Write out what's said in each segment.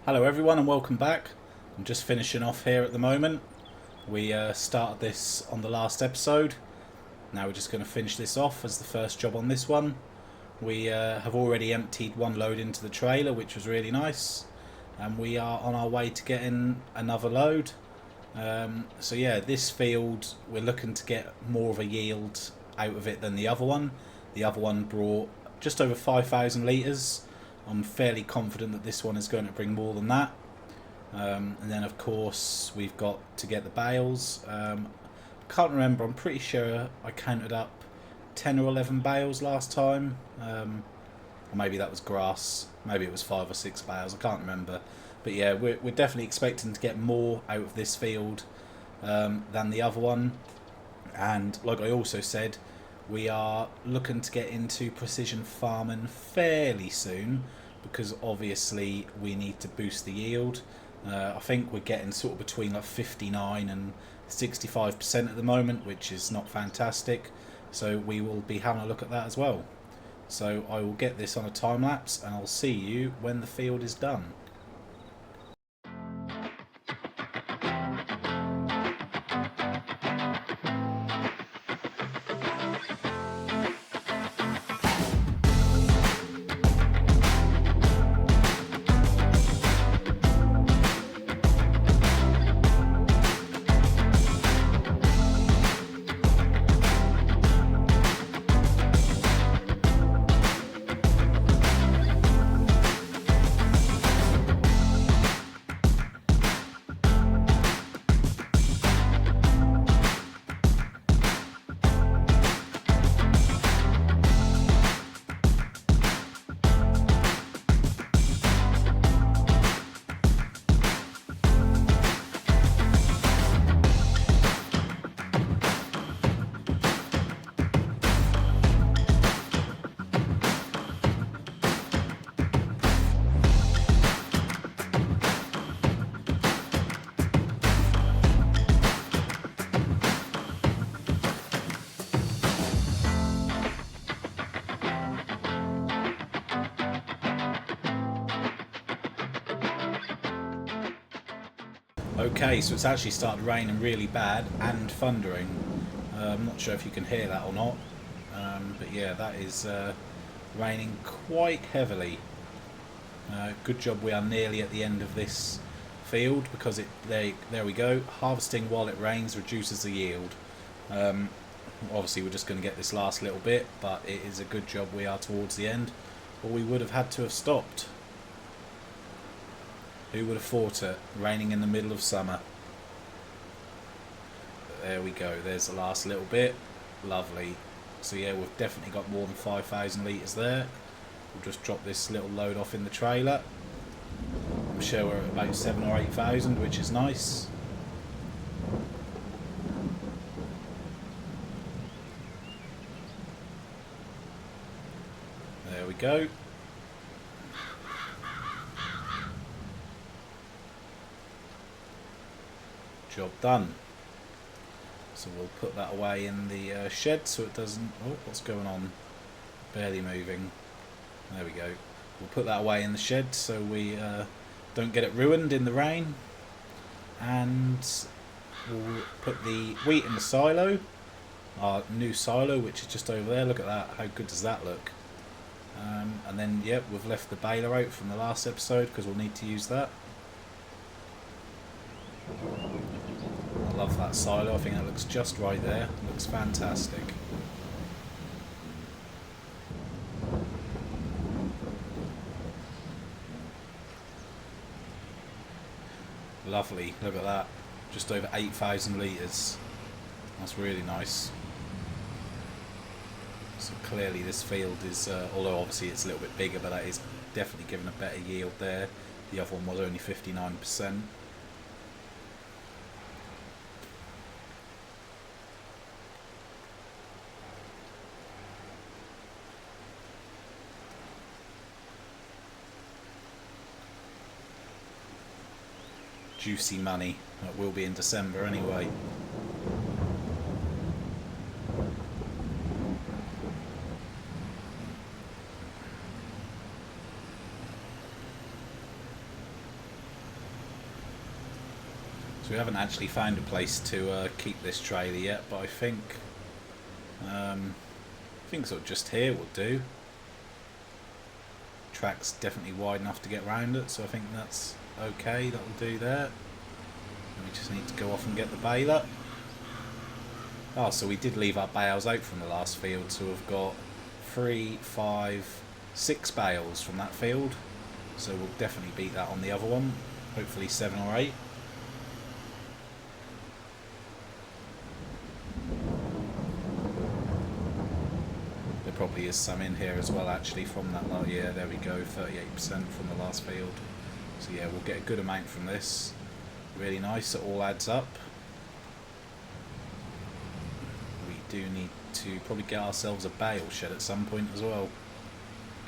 Hello everyone and welcome back. I'm just finishing off here at the moment. We started this on the last episode. Now we're just going to finish this off as the first job on this one. We have already emptied one load into the trailer, which was really nice. And we are on our way to getting another load. So yeah, this field we're looking to get more of a yield out of it than the other one. The other one brought just over 5,000 litres. I'm fairly confident that this one is going to bring more than that. And then of course we've got to get the bales. Can't remember, I'm pretty sure I counted up 10 or 11 bales last time. Or maybe that was grass, maybe it was 5 or 6 bales, I can't remember. But yeah, we're definitely expecting to get more out of this field than the other one. And like I also said, we are looking to get into precision farming fairly soon because obviously we need to boost the yield. I think we're getting sort of between like 59 and 65% at the moment, which is not fantastic. So we will be having a look at that as well. So I will get this on a time lapse and I'll see you when the field is done. Okay, so it's actually started raining really bad and thundering. I'm not sure if you can hear that or not, but yeah, that is raining quite heavily. Good job we are nearly at the end of this field because there we go. Harvesting while it rains reduces the yield. Obviously we're just going to get this last little bit, but it is a good job we are towards the end, or we would have had to have stopped. Who would have thought it? Raining in the middle of summer. There we go. There's the last little bit. Lovely. So yeah, we've definitely got more than 5,000 litres there. We'll just drop this little load off in the trailer. I'm sure we're at about 7 or 8,000, which is nice. There we go. Job done. So we'll put that away in the shed so it doesn't... Oh, what's going on? Barely moving. There we go. We'll put that away in the shed so we don't get it ruined in the rain. And we'll put the wheat in the silo. Our new silo, which is just over there. Look at that. How good does that look? And then, yep, we've left the baler out from the last episode because we'll need to use that. I love that silo, I think that looks just right there. It looks fantastic. Lovely, look at that. Just over 8,000 litres. That's really nice. So clearly this field is, although obviously it's a little bit bigger, but that is definitely giving a better yield there. The other one was only 59%. Juicy money. That will be in December anyway. we haven't actually found a place to keep this trailer yet, but I think sort of just here will do. Track's definitely wide enough to get around it, so I think that's okay. That will do there. And we just need to go off and get the baler. Oh, so we did leave our bales out from the last field, so we've got 3, 5, 6 bales from that field. So we'll definitely beat that on the other one. Hopefully 7 or 8. There probably is some in here as well actually from that lot. Yeah, there we go, 38% from the last field. So yeah, we'll get a good amount from this. Really nice, it all adds up. We do need to probably get ourselves a bale shed at some point as well.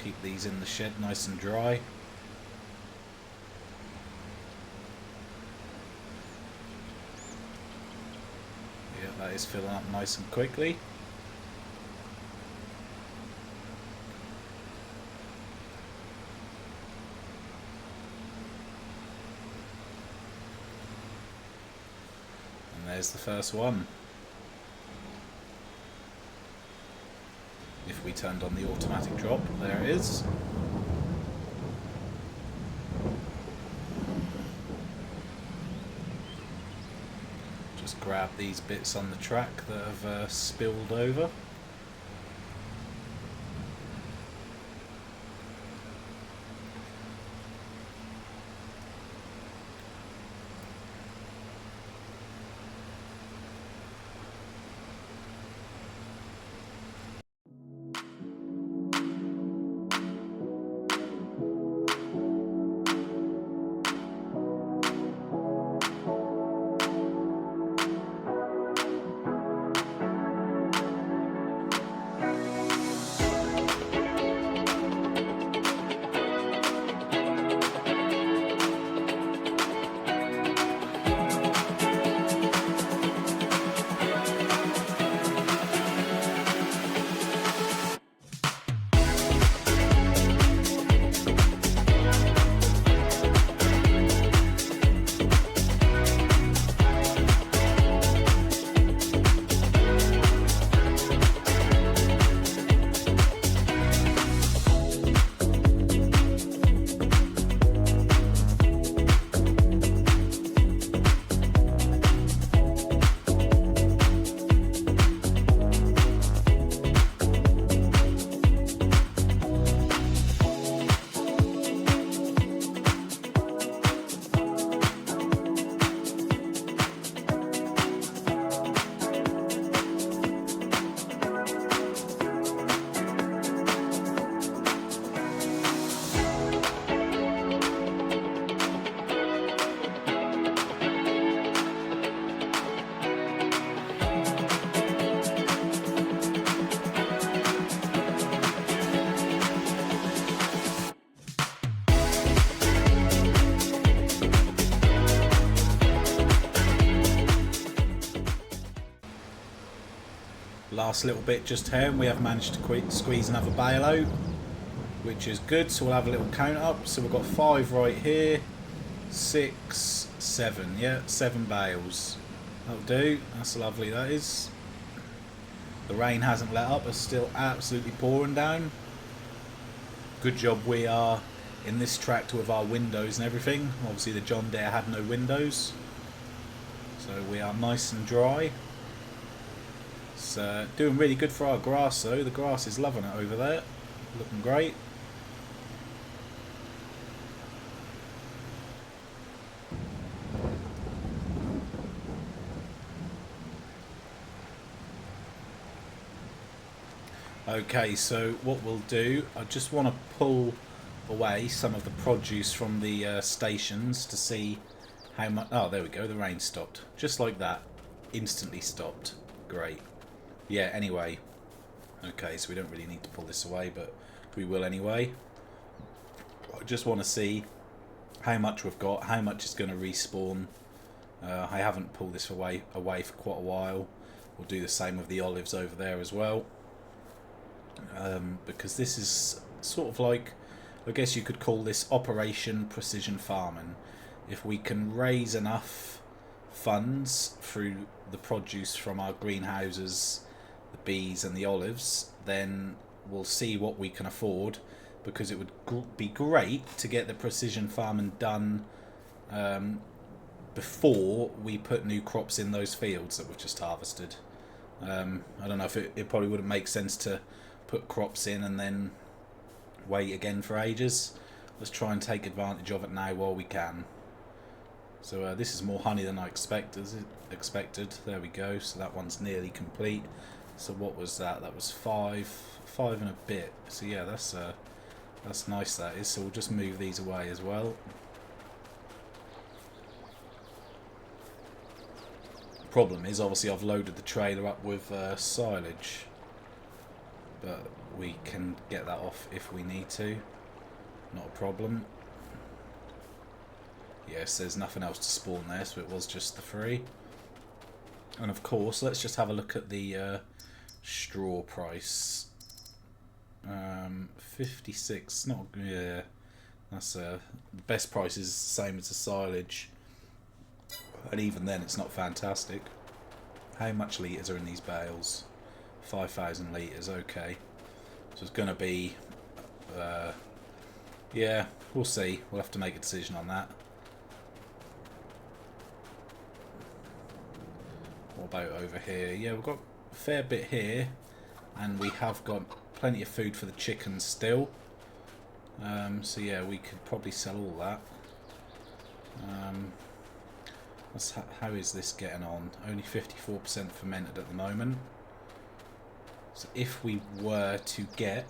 Keep these in the shed nice and dry. Yeah, that is filling up nice and quickly. And there's the first one. If we turned on the automatic drop, there it is. Just grab these bits on the track that have spilled over. Last little bit just here, and we have managed to squeeze another bale out, which is good. So we'll have a little count up. So we've got 5 right here, 6, 7. Yeah, 7 bales. That'll do. That's lovely, that is. The rain hasn't let up. It's still absolutely pouring down. Good job we are in this tractor with our windows and everything. Obviously the John Deere had no windows, so we are nice and dry. It's doing really good for our grass though. The grass is loving it over there. Looking great. Okay, so what we'll do, I just want to pull away some of the produce from the stations to see how much... Oh, there we go, the rain stopped. Just like that. Instantly stopped. Great. Yeah, anyway. Okay, so we don't really need to pull this away, but we will anyway. I just want to see how much we've got, how much is going to respawn. I haven't pulled this away for quite a while. We'll do the same with the olives over there as well. Because this is sort of like, I guess you could call this Operation Precision Farming. If we can raise enough funds through the produce from our greenhouses, the bees and the olives, then we'll see what we can afford, because it would be great to get the precision farming done before we put new crops in those fields that we've just harvested. I don't know if it probably wouldn't make sense to put crops in and then wait again for ages. Let's try and take advantage of it now while we can. So this is more honey than I expected. There we go. So that one's nearly complete. So what was that? That was five and a bit. So yeah, that's nice, that is. So we'll just move these away as well. Problem is, obviously I've loaded the trailer up with silage, but we can get that off if we need to. Not a problem. Yes, there's nothing else to spawn there, so it was just the 3. And of course, let's just have a look at the straw price. 56. Not, yeah. That's the best price is the same as the silage, and even then, it's not fantastic. How much litres are in these bales? 5,000 litres. Okay, so it's going to be. Yeah, we'll see. We'll have to make a decision on that. What about over here? Yeah, we've got a fair bit here, and we have got plenty of food for the chickens still. So yeah, we could probably sell all that. How is this getting on? Only 54% fermented at the moment. So if we were to get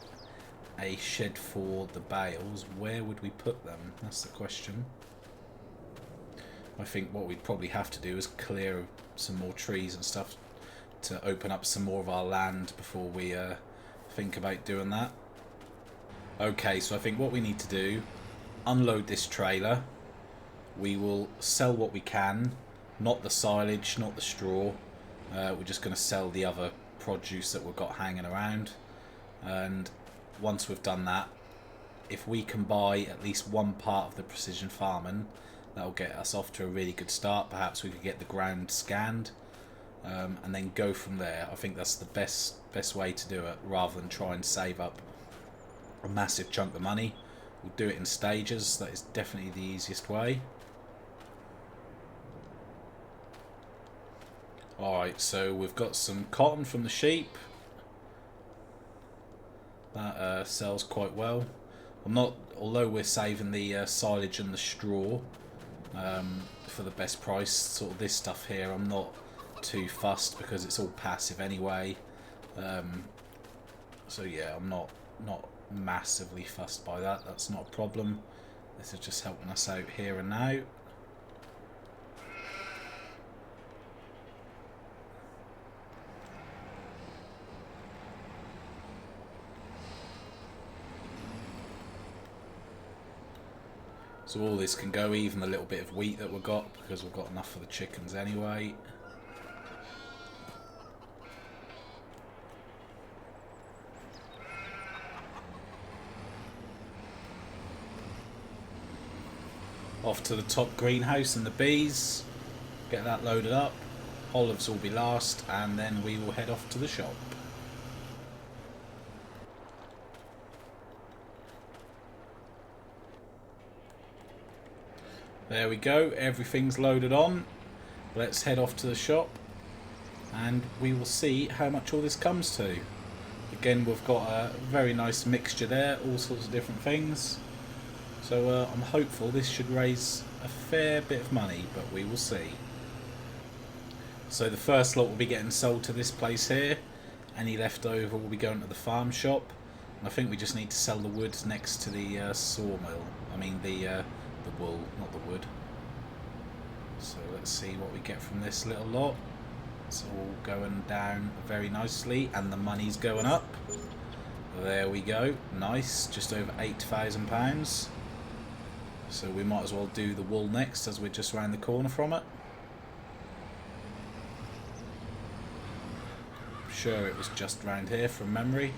a shed for the bales, where would we put them? That's the question. I think what we'd probably have to do is clear some more trees and stuff to open up some more of our land before we think about doing that. Okay, so I think what we need to do, unload this trailer. We will sell what we can, not the silage, not the straw. We're just going to sell the other produce that we've got hanging around. And once we've done that, if we can buy at least one part of the precision farming, that'll get us off to a really good start. Perhaps we could get the ground scanned and then go from there. I think that's the best way to do it, rather than try and save up a massive chunk of money. We'll do it in stages. That is definitely the easiest way. Alright, so we've got some cotton from the sheep. That sells quite well. Although we're saving the silage and the straw for the best price, sort of this stuff here, I'm not too fussed because it's all passive anyway. So yeah, I'm not massively fussed by that. That's not a problem. This is just helping us out here and now. So all this can go, even the little bit of wheat that we've got, because we've got enough for the chickens anyway. Off to the top greenhouse and the bees. Get that loaded up. Olives will be last, and then we will head off to the shop. There we go, everything's loaded on. Let's head off to the shop and we will see how much all this comes to. Again, we've got a very nice mixture there, all sorts of different things. So I'm hopeful this should raise a fair bit of money, but we will see. So the first lot will be getting sold to this place here. Any leftover will be going to the farm shop. And I think we just need to sell the wood next to the sawmill. I mean the wool, not the wood. So let's see what we get from this little lot. It's all going down very nicely and the money's going up. There we go, nice, just over £8,000. So we might as well do the wool next, as we're just round the corner from it. I'm sure it was just round here from memory.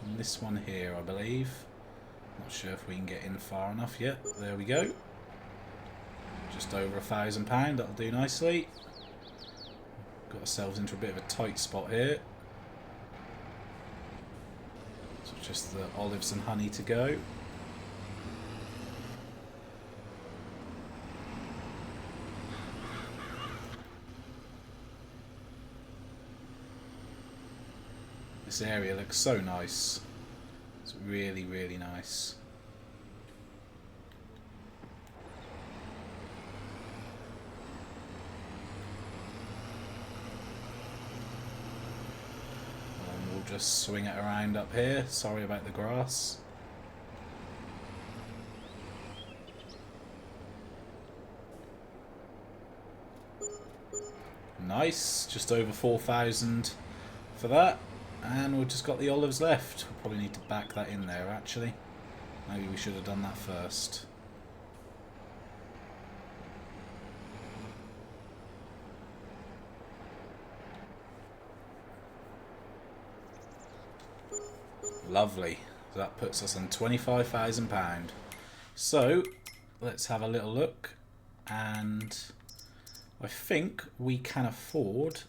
And this one here, I believe. Not sure if we can get in far enough yet. There we go. Just over £1,000. That'll do nicely. Got ourselves into a bit of a tight spot here. So just the olives and honey to go. This area looks so nice. It's really, really nice. And we'll just swing it around up here. Sorry about the grass. Nice, just over 4,000 for that. And we've just got the olives left. We'll probably need to back that in there actually. Maybe we should have done that first. Lovely. So that puts us on £25,000. So let's have a little look, and I think we can afford,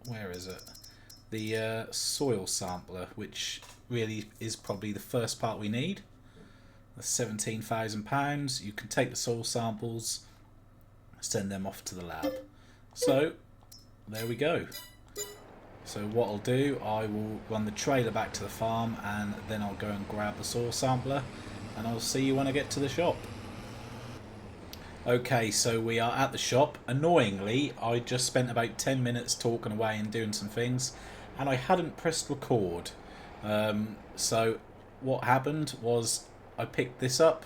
where is it? The soil sampler, which really is probably the first part we need. That's £17,000. You can take the soil samples, send them off to the lab. So there we go. So what I'll do, I will run the trailer back to the farm, and then I'll go and grab the soil sampler, and I'll see you when I get to the shop. Okay, so we are at the shop. Annoyingly, I just spent about 10 minutes talking away and doing some things, and I hadn't pressed record. So what happened was I picked this up.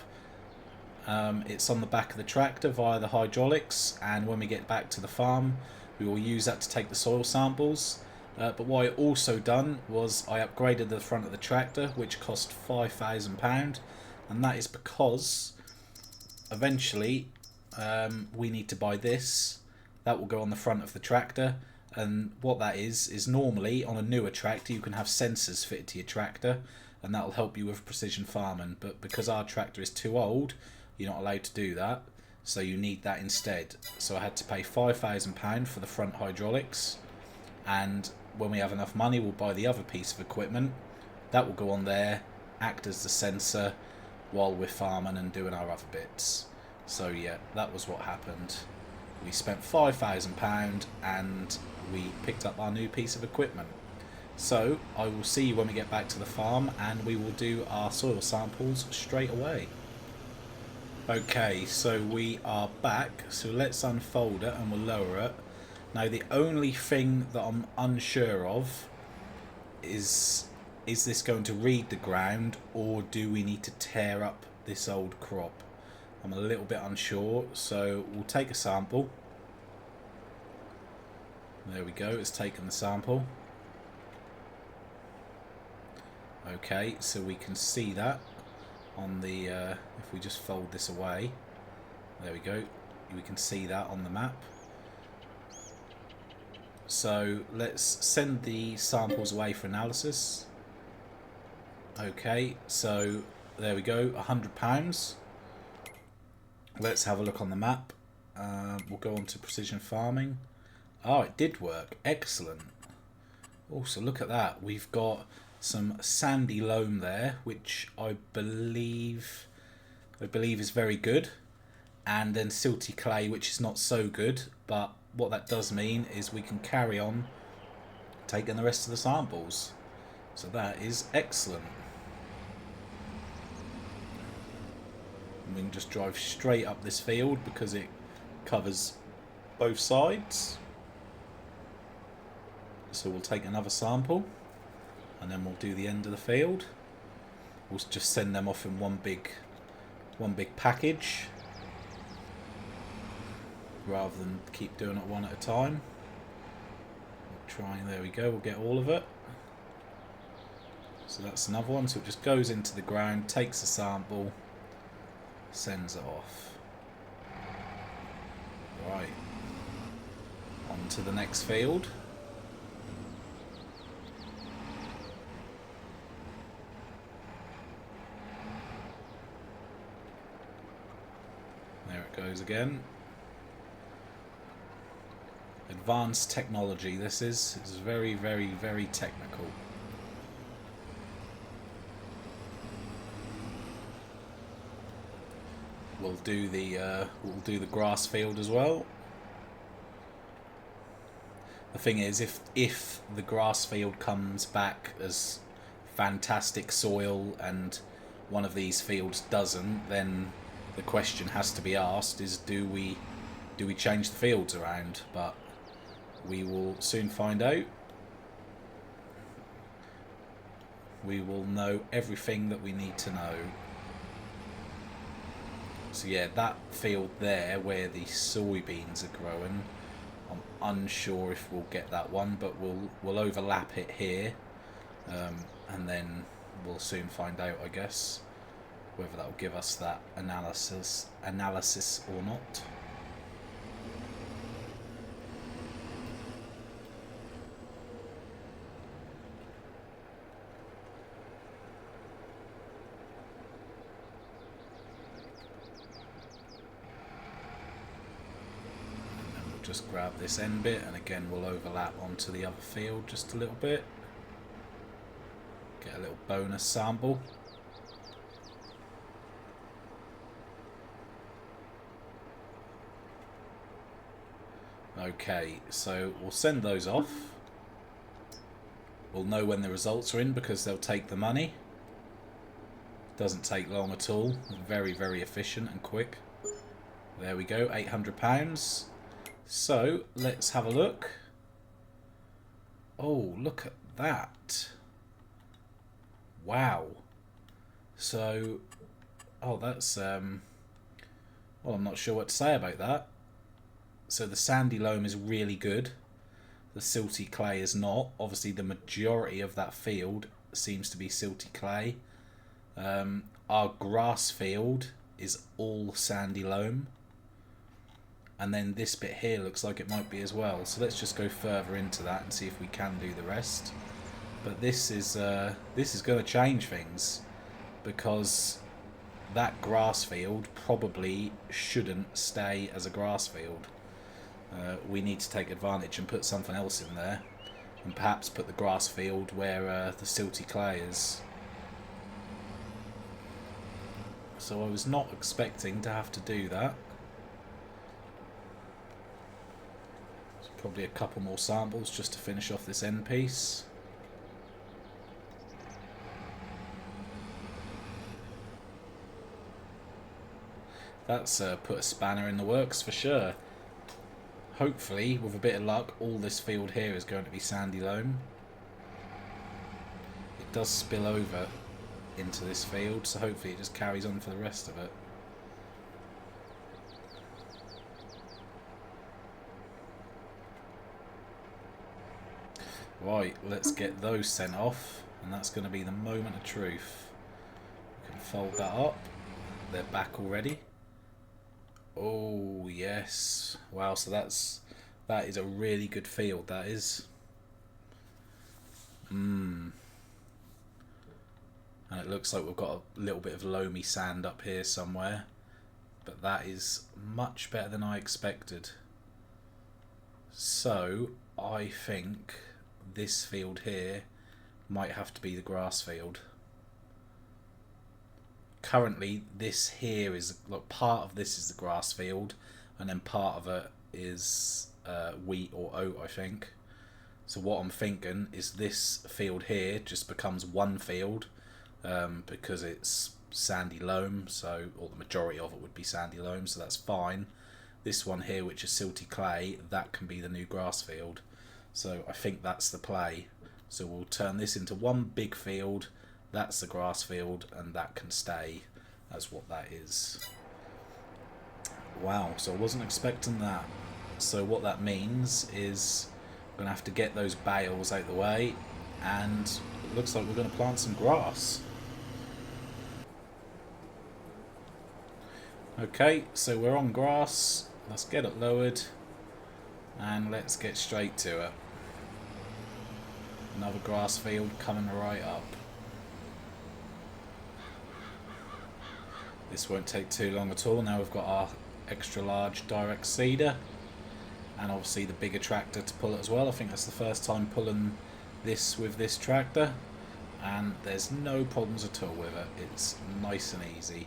It's on the back of the tractor via the hydraulics, and when we get back to the farm we will use that to take the soil samples. But what I also done was I upgraded the front of the tractor, which cost £5,000, and that is because eventually we need to buy this. That will go on the front of the tractor, and what that is normally on a newer tractor you can have sensors fitted to your tractor, and that will help you with precision farming. But because our tractor is too old, you're not allowed to do that, so you need that instead. So I had to pay £5,000 for the front hydraulics, and when we have enough money we'll buy the other piece of equipment that will go on there, act as the sensor while we're farming and doing our other bits. So yeah, that was what happened. We spent £5,000 and we picked up our new piece of equipment. So I will see you when we get back to the farm, and we will do our soil samples straight away. Okay, so we are back, so let's unfold it and we'll lower it. Now the only thing that I'm unsure of is this going to read the ground, or do we need to tear up this old crop? I'm a little bit unsure, so we'll take a sample. There we go, it's taken the sample. Okay, so we can see that on the, if we just fold this away, there we go, we can see that on the map. So let's send the samples away for analysis. Okay, so there we go, £100. Let's have a look on the map. We'll go on to precision farming. Oh, it did work. Excellent. Also, look at that. We've got some sandy loam there, which I believe is very good, and then silty clay, which is not so good. But what that does mean is we can carry on taking the rest of the samples. So that is excellent. And we can just drive straight up this field because it covers both sides. So we'll take another sample, and then we'll do the end of the field. We'll just send them off in one big package, rather than keep doing it one at a time. There we go, we'll get all of it. So that's another one. So it just goes into the ground, takes a sample, sends it off. Right, on to the next field. There it goes again. Advanced technology, this is. It's very, very, very technical. We'll do the grass field as well. The thing is, if the grass field comes back as fantastic soil and one of these fields doesn't, then the question has to be asked is, do we change the fields around? But we will soon find out. We will know everything that we need to know. So yeah, that field there where the soybeans are growing, I'm unsure if we'll get that one, but we'll overlap it here, and then we'll soon find out, I guess, whether that will give us that analysis or not. Just grab this end bit, and again we'll overlap onto the other field just a little bit. Get a little bonus sample. Okay, so we'll send those off. We'll know when the results are in because they'll take the money. Doesn't take long at all. Very, very efficient and quick. There we go, £800. So, let's have a look. Oh, look at that. Wow. So, oh, that's, well, I'm not sure what to say about that. So the sandy loam is really good. The silty clay is not. Obviously, the majority of that field seems to be silty clay. Our grass field is all sandy loam. And then this bit here looks like it might be as well. So let's just go further into that and see if we can do the rest. But this is going to change things, because that grass field probably shouldn't stay as a grass field. We need to take advantage and put something else in there, and perhaps put the grass field where the silty clay is. So I was not expecting to have to do that. Probably a couple more samples just to finish off this end piece. That's put a spanner in the works for sure. Hopefully, with a bit of luck, all this field here is going to be sandy loam. It does spill over into this field, so hopefully it just carries on for the rest of it. Right, let's get those sent off, and that's going to be the moment of truth. We can fold that up. They're back already. Oh yes, wow! So that is a really good field. That is. And it looks like we've got a little bit of loamy sand up here somewhere, but that is much better than I expected. So I think this field here might have to be the grass field. Currently this here is, like, part of this is the grass field, and then part of it is wheat or oat, I think. So what I'm thinking is this field here just becomes one field, because it's sandy loam, so, or the majority of it would be sandy loam, so that's fine. This one here, which is silty clay, that can be the new grass field. So I think that's the play. So we'll turn this into one big field. That's the grass field, and that can stay as what that is. Wow, so I wasn't expecting that. So what that means is we're going to have to get those bales out the way, and it looks like we're going to plant some grass. Okay, so we're on grass. Let's get it lowered, and let's get straight to it. Another grass field coming right up. This won't take too long at all. Now we've got our extra large direct seeder, and obviously the bigger tractor to pull it as well. I think that's the first time pulling this with this tractor, and there's no problems at all with it. It's nice and easy.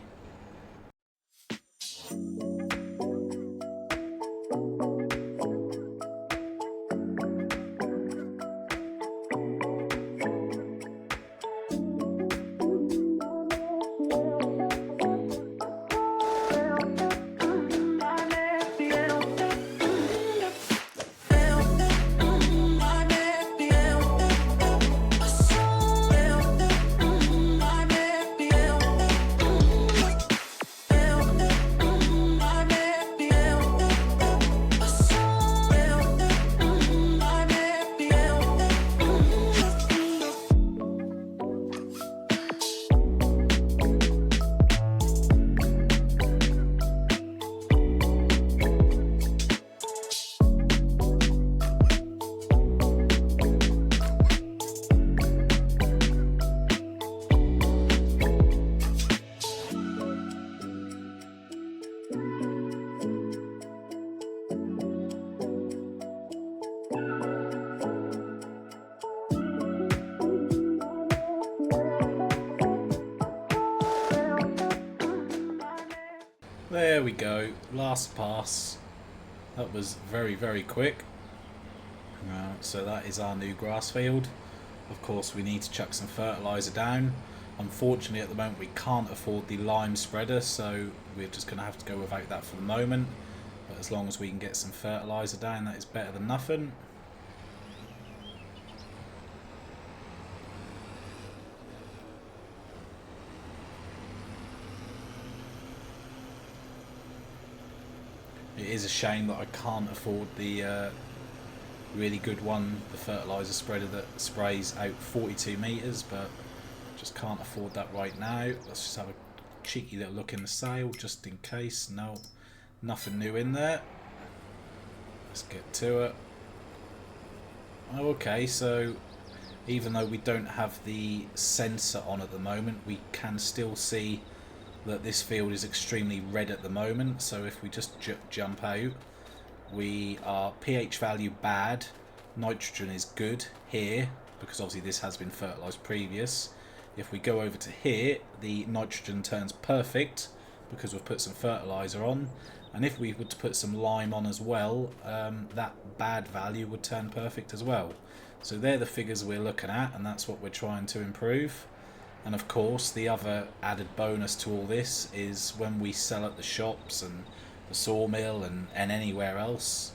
There we go, last pass. That was very, very quick. So that is our new grass field. Of course, we need to chuck some fertiliser down. Unfortunately, at the moment, we can't afford the lime spreader, so we're just going to have to go without that for the moment. But as long as we can get some fertiliser down, that is better than nothing. It is a shame that I can't afford the really good one, the fertiliser spreader that sprays out 42 metres, but just can't afford that right now. Let's just have a cheeky little look in the sale just in case. No, nothing new in there. Let's get to it. Okay, so even though we don't have the sensor on at the moment, we can still see that this field is extremely red at the moment. So if we just jump out, we are pH value bad, nitrogen is good here, because obviously this has been fertilised previous. If we go over to here, the nitrogen turns perfect because we've put some fertiliser on, and if we were to put some lime on as well, that bad value would turn perfect as well. So they're the figures we're looking at, and that's what we're trying to improve. And of course, the other added bonus to all this is when we sell at the shops and the sawmill and anywhere else,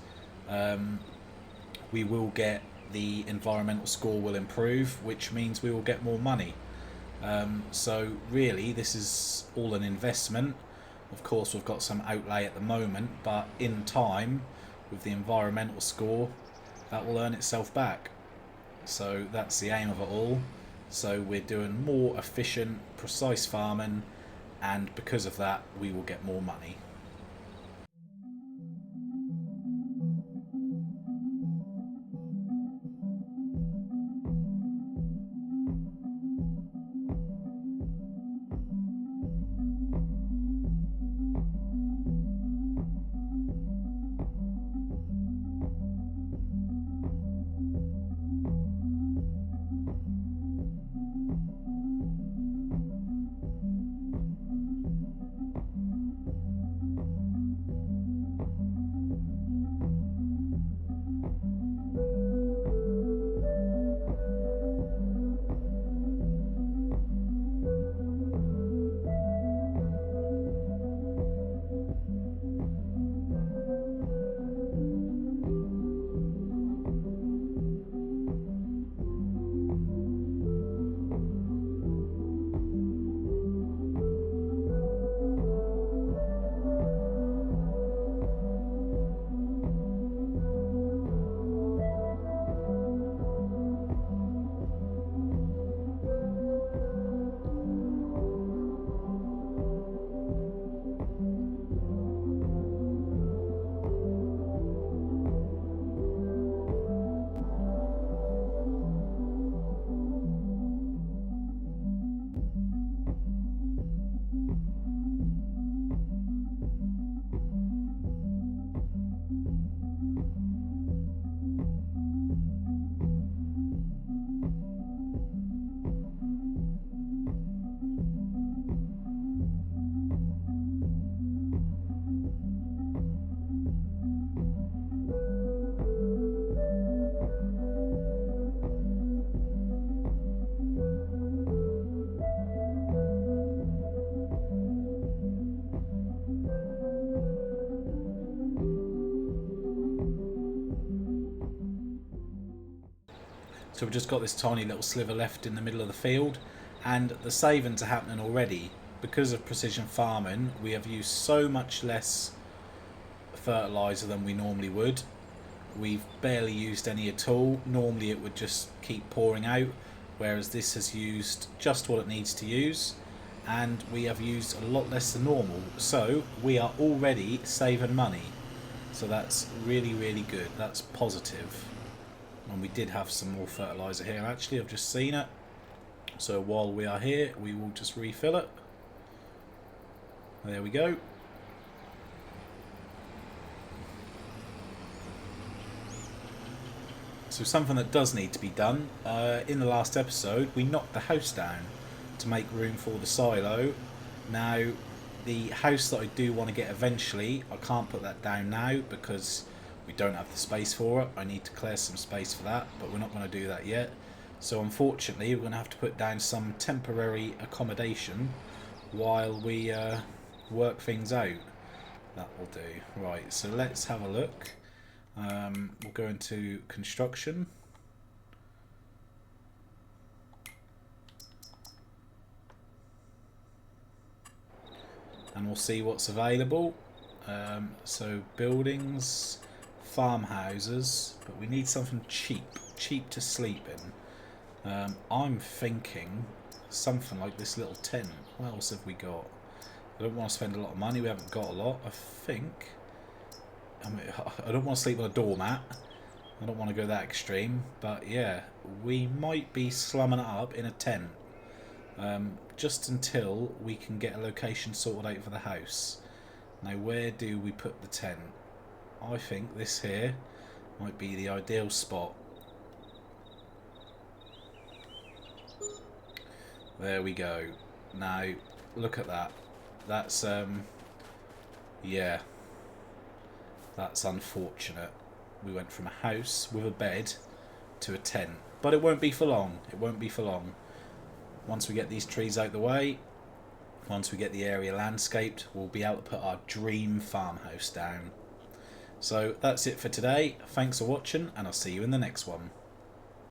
we will get, the environmental score will improve, which means we will get more money. So really, this is all an investment. Of course, we've got some outlay at the moment, but in time, with the environmental score, that will earn itself back. So that's the aim of it all. So we're doing more efficient, precise farming, and because of that, we will get more money. So we've just got this tiny little sliver left in the middle of the field, and the savings are happening already. Because of precision farming, we have used so much less fertiliser than we normally would. We've barely used any at all. Normally it would just keep pouring out, whereas this has used just what it needs to use, and we have used a lot less than normal. So we are already saving money. So that's really, really good. That's positive. And we did have some more fertiliser here actually, I've just seen it. So while we are here, we will just refill it. There we go. So something that does need to be done, in the last episode we knocked the house down to make room for the silo. Now the house that I do want to get eventually, I can't put that down now because we don't have the space for it. I need to clear some space for that, but we're not going to do that yet. So unfortunately we're going to have to put down some temporary accommodation while we work things out. That will do. Right, so let's have a look. We'll go into construction. And we'll see what's available. So buildings, farmhouses, but we need something cheap to sleep in. I'm thinking something like this little tent. What else have we got? I don't want to spend a lot of money. We haven't got a lot. I don't want to sleep on a doormat. I don't want to go that extreme. But yeah, we might be slumming it up in a tent. Just until we can get a location sorted out for the house. Now where do we put the tent? I think this here might be the ideal spot. There we go. Now look at that. That's yeah, that's unfortunate. We went from a house with a bed to a tent, but it won't be for long. It won't be for long. Once we get these trees out the way, once we get the area landscaped, we'll be able to put our dream farmhouse down. So that's it for today. Thanks for watching, and I'll see you in the next one.